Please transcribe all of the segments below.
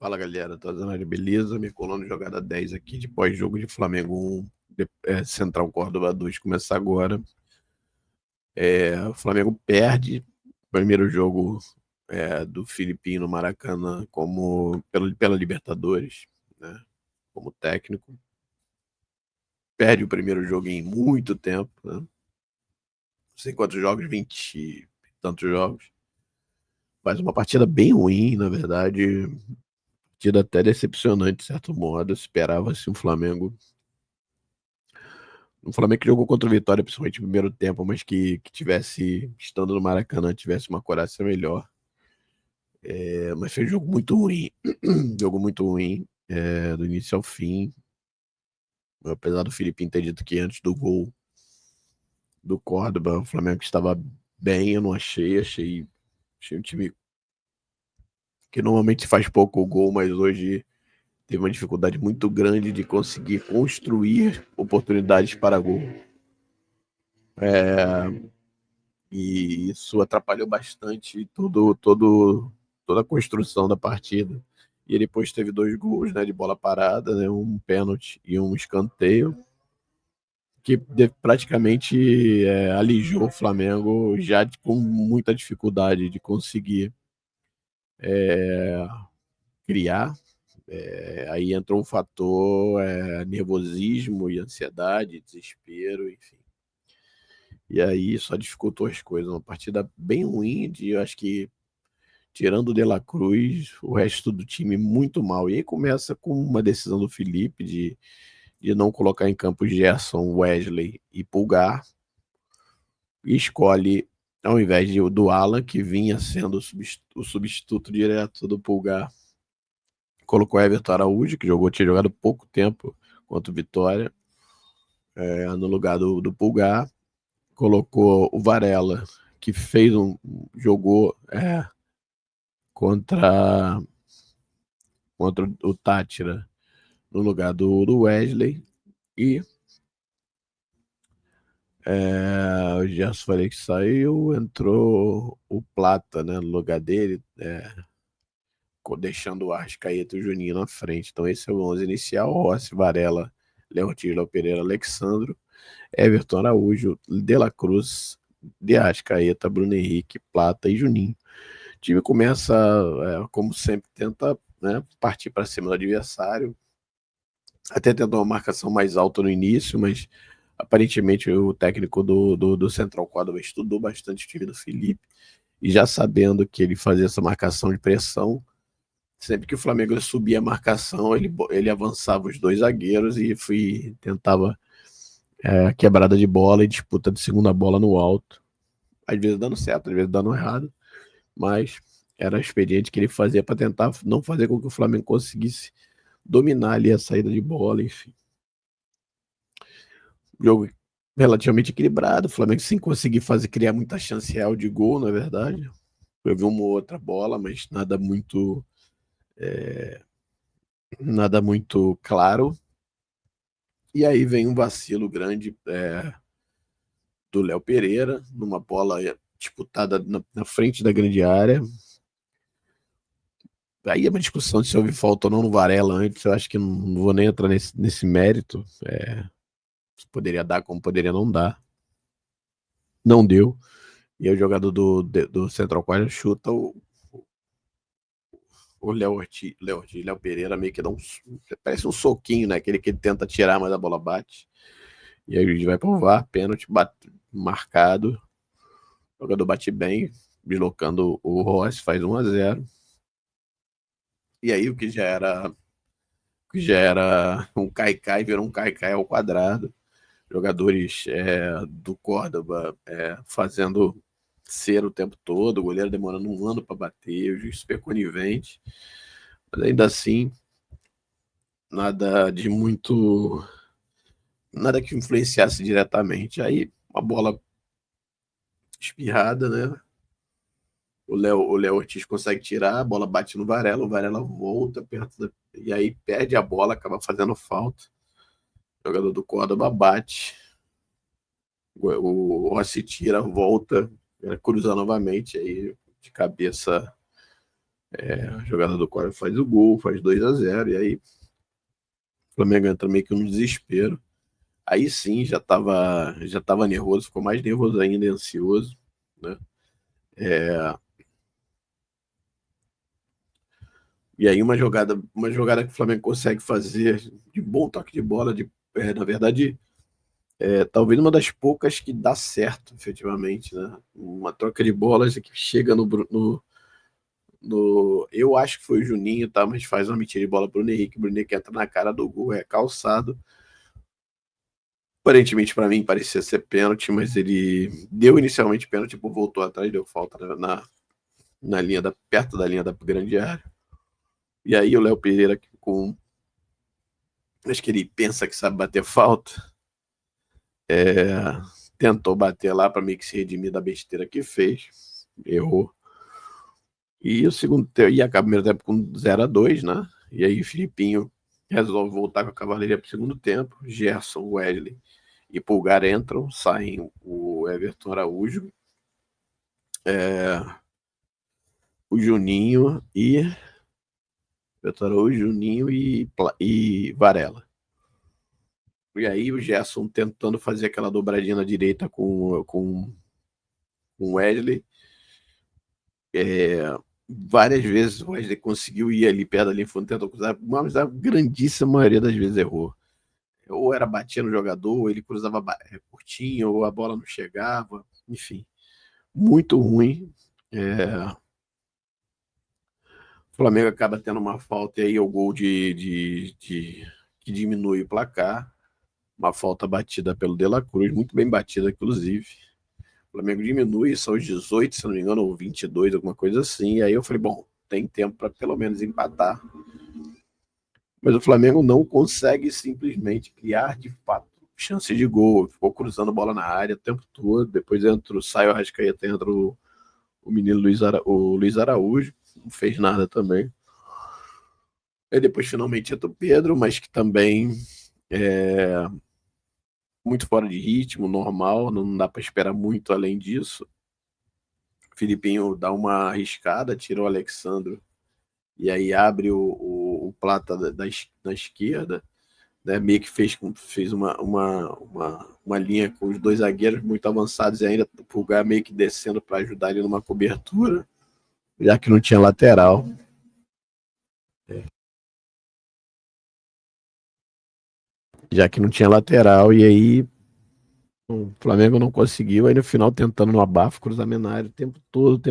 Fala galera, tá dando de beleza? Minha coluna de jogada 10 aqui de pós-jogo de Flamengo 1, Central Córdoba 2 começa agora. O Flamengo perde o primeiro jogo do Filipinho no Maracanã pela Libertadores, né, como técnico. Perde o primeiro jogo em muito tempo, né? Não sei quantos jogos, 20 e tantos jogos. Faz uma partida bem ruim, na verdade. Partida até decepcionante, de certo modo. Esperava-se um Flamengo que jogou contra o Vitória, principalmente no primeiro tempo, mas que tivesse, estando no Maracanã, tivesse uma coragem melhor. Mas foi um jogo muito ruim, jogo muito ruim, do início ao fim. Apesar do Felipe ter dito que antes do gol do Córdoba, o Flamengo estava bem, eu não achei um time que normalmente faz pouco gol, mas hoje teve uma dificuldade muito grande de conseguir construir oportunidades para gol. E isso atrapalhou bastante toda a construção da partida. E ele depois teve dois gols, né, de bola parada, né, um pênalti e um escanteio, que praticamente alijou o Flamengo já com muita dificuldade de conseguir criar. Aí entrou um fator nervosismo e ansiedade, desespero, enfim. E aí só dificultou as coisas. Uma partida bem ruim, eu acho que tirando o De La Cruz, o resto do time muito mal. E aí começa com uma decisão do Felipe de não colocar em campo Gerson, Wesley e Pulgar, e escolhe, ao invés do Alan, que vinha sendo o substituto direto do Pulgar, colocou Everton Araújo, que tinha jogado pouco tempo contra o Vitória, no lugar do Pulgar. Colocou o Varela, que jogou contra o Tátira, no lugar do Wesley. E o Gerson falei que saiu, entrou o Plata, né, no lugar dele, deixando o Arrascaeta e o Juninho na frente. Então esse é o 11 inicial: Rossi, Varela, Leonardo, Léo Pereira, Alexandro, Everton Araújo, De La Cruz, De Arrascaeta, Bruno Henrique, Plata e Juninho. O time começa, como sempre, tenta, né, partir para cima do adversário, até tentou uma marcação mais alta no início, mas aparentemente o técnico do Central Córdoba estudou bastante o time do Felipe, e já sabendo que ele fazia essa marcação de pressão, sempre que o Flamengo subia a marcação, ele avançava os dois zagueiros e tentava quebrada de bola e disputa de segunda bola no alto. Às vezes dando certo, às vezes dando errado, mas era o expediente que ele fazia para tentar não fazer com que o Flamengo conseguisse dominar ali a saída de bola, enfim. Jogo relativamente equilibrado, o Flamengo sem conseguir criar muita chance real de gol, na verdade. Eu vi uma ou outra bola, mas nada muito claro. E aí vem um vacilo grande do Léo Pereira, numa bola disputada na frente da grande área. Aí é uma discussão de se houve falta ou não no Varela antes. Eu acho que não vou nem entrar nesse mérito. Poderia dar, como poderia não dar. Não deu. E aí o jogador do Central Quadra chuta o Léo Pereira, meio que parece um soquinho, né? Aquele que ele tenta tirar, mas a bola bate. E aí ele vai pro VAR, pênalti, marcado. O jogador bate bem, deslocando o Rossi, faz 1-0. E aí o que já era um caicai virou um caicai ao quadrado. Jogadores do Córdoba fazendo cera o tempo todo, o goleiro demorando um ano para bater, o juiz super conivente, mas ainda assim, nada de muito. Nada que influenciasse diretamente. Aí, uma bola espirrada, né? O Léo Ortiz consegue tirar, a bola bate no Varela, o Varela volta e aí perde a bola, acaba fazendo falta. O jogador do Córdoba bate, o Rossi tira, volta, cruza novamente, aí de cabeça A jogada do Córdoba faz o gol, faz 2-0, e aí o Flamengo entra meio que no desespero. Aí sim, já tava nervoso, ficou mais nervoso ainda e ansioso, né? É, e aí uma jogada que o Flamengo consegue fazer de bom toque de bola, na verdade, talvez uma das poucas que dá certo, efetivamente, né? Uma troca de bolas que chega eu acho que foi o Juninho, tá? Mas faz uma mentira de bola pro Bruno Henrique. O Bruno Henrique entra na cara do gol, é calçado. Aparentemente, para mim, parecia ser pênalti, mas ele deu inicialmente pênalti, tipo, voltou atrás, deu falta na linha perto da linha da grande área. E aí o Léo Pereira, acho que ele pensa que sabe bater falta, é, tentou bater lá para meio que se redimir da besteira que fez, errou. E acaba o primeiro tempo com 0-2, né? E aí o Filipinho resolve voltar com a cavalaria para o segundo tempo. Gerson, Wesley e Pulgar entram, saem o Everton Araújo, é, o Juninho e Everton Araújo, Juninho e Varela. E aí o Gerson tentando fazer aquela dobradinha na direita com o Wesley. Várias vezes o Wesley conseguiu ir ali perto da linha fundo, tentou cruzar, mas a grandíssima maioria das vezes errou. Ou era batia no jogador, ou ele cruzava curtinho, ou a bola não chegava, enfim, muito ruim. O Flamengo acaba tendo uma falta e aí é o gol que diminui o placar. Uma falta batida pelo De La Cruz, muito bem batida, inclusive. O Flamengo diminui, são os 18, se não me engano, ou 22, alguma coisa assim. E aí eu falei, bom, tem tempo para pelo menos empatar. Mas o Flamengo não consegue simplesmente criar de fato chance de gol. Ficou cruzando bola na área o tempo todo. Depois sai o Arrascaeta, entra o menino o Luiz Araújo, não fez nada também. Aí depois finalmente entra o Pedro, mas que também é muito fora de ritmo, normal, não dá para esperar muito além disso. O Filipinho dá uma arriscada, tira o Alexandro e aí abre o Plata da esquerda, né? Meio que fez uma linha com os dois zagueiros muito avançados e ainda o Pulgar meio que descendo para ajudar ele numa cobertura, já que não tinha lateral. Já que não tinha lateral, e aí o Flamengo não conseguiu, aí no final tentando no abafo, cruzamento na área o tempo todo,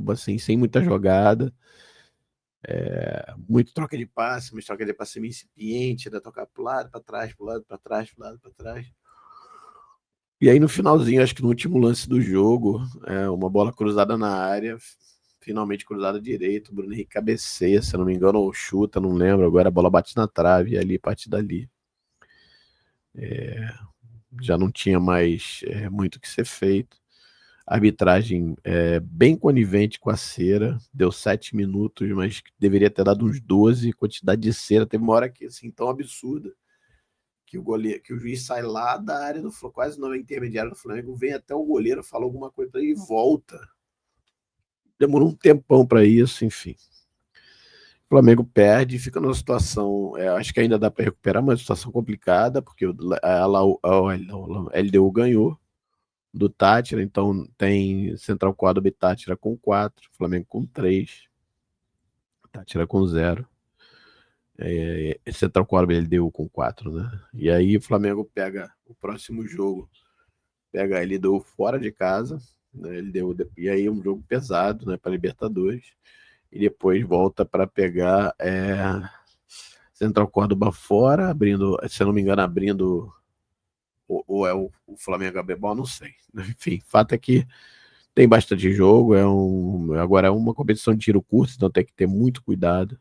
assim, sem muita jogada, muito troca de passe, mas troca de passe meio incipiente, da tocar pro lado, para trás, pro lado, para trás, pro lado, para trás. E aí no finalzinho, acho que no último lance do jogo, uma bola cruzada na área, finalmente cruzada direito, o Bruno Henrique cabeceia, se não me engano, ou chuta, não lembro, agora a bola bate na trave, e ali, a partir dali, já não tinha mais muito o que ser feito. A arbitragem bem conivente com a cera, deu 7 minutos, mas deveria ter dado uns 12, quantidade de cera, teve uma hora que, assim, tão absurda, que o juiz sai lá da área quase na intermediária do Flamengo, vem até o goleiro, fala alguma coisa para ele e volta. Demorou um tempão para isso, enfim. O Flamengo perde, fica numa situação, acho que ainda dá para recuperar, mas uma situação complicada, porque a LDU ganhou do Tátira, então tem Central Córdoba e Tátira com 4, Flamengo com 3, Tátira com 0. Central Córdoba ele deu com 4, né? E aí o Flamengo pega o próximo jogo, pega ele deu fora de casa, né? E aí é um jogo pesado, né, para Libertadores, e depois volta para pegar Central Córdoba fora, abrindo, se eu não me engano, abrindo ou é o Flamengo Abebol, não sei. Enfim, fato é que tem bastante jogo, agora é uma competição de tiro curto, então tem que ter muito cuidado.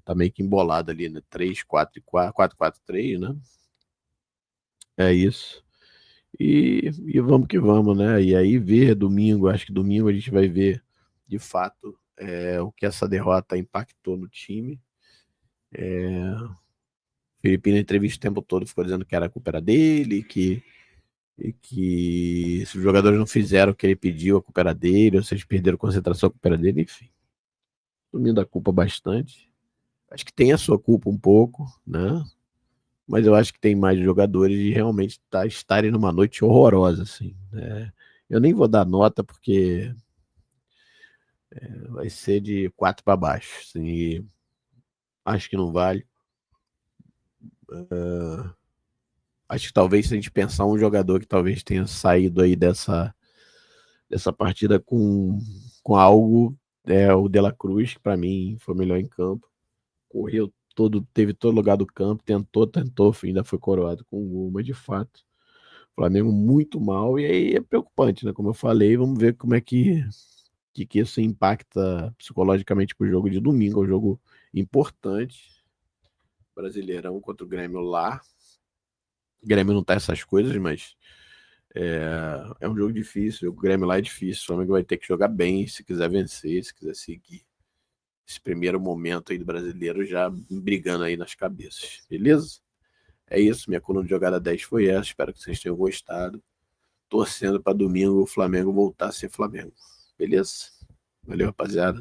Tá meio que embolado ali, né? 3-4-4, 4-4-3, né? É isso. E vamos que vamos, né? E aí ver domingo, acho que domingo a gente vai ver de fato o que essa derrota impactou no time. O Felipe na entrevista o tempo todo ficou dizendo que era a culpa era dele, e que se os jogadores não fizeram o que ele pediu, a culpa era dele, ou se eles perderam concentração, a culpa era dele, enfim. assumindo a culpa bastante. Acho que tem a sua culpa um pouco, né? Mas eu acho que tem mais jogadores de realmente estarem numa noite horrorosa, assim, né? Eu nem vou dar nota porque vai ser de 4 para baixo, assim, e acho que não vale. Acho que talvez se a gente pensar um jogador que talvez tenha saído aí dessa partida com algo, é o De La Cruz, que para mim foi o melhor em campo. Correu todo, teve todo lugar do campo, tentou, ainda foi coroado com um gol, mas de fato, o Flamengo muito mal, e aí é preocupante, né? Como eu falei, vamos ver como é que isso impacta psicologicamente pro jogo de domingo, é um jogo importante, Brasileirão contra o Grêmio lá. O Grêmio não tá essas coisas, mas é um jogo difícil, o Grêmio lá é difícil, o Flamengo vai ter que jogar bem se quiser vencer, se quiser seguir esse primeiro momento aí do brasileiro já brigando aí nas cabeças, beleza? É isso, minha coluna de jogada 10 foi essa, espero que vocês tenham gostado. Torcendo para domingo o Flamengo voltar a ser Flamengo, beleza? Valeu, rapaziada.